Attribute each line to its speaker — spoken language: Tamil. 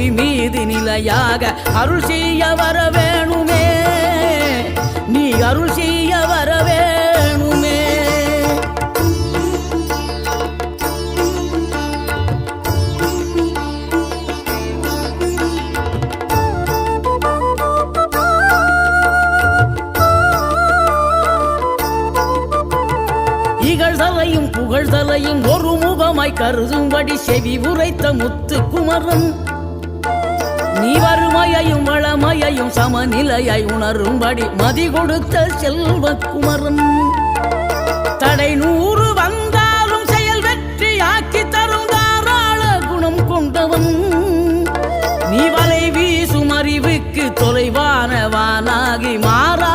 Speaker 1: புவி மீது நிலையாக அருள் செய்ய வர வேணுமே, நீ அருள் செய்ய வர வேணுமே. இகழ்தலையும் புகழ்தலையும் ஒரு முகமாய் கருதும்படி செவி உரைத்த முத்து குமரன், நீ வறுமையையும் வளமையையும் சமநிலையை உணரும்படி மதி கொடுத்த செல்வ குமரன். தடை 100 வந்தாலும் செயல் வெற்றி ஆக்கி தரும் தாராள குணம் கொண்டவன், நீ வலை வீசும் அறிவுக்கு தொலைவானவானாகி மாறா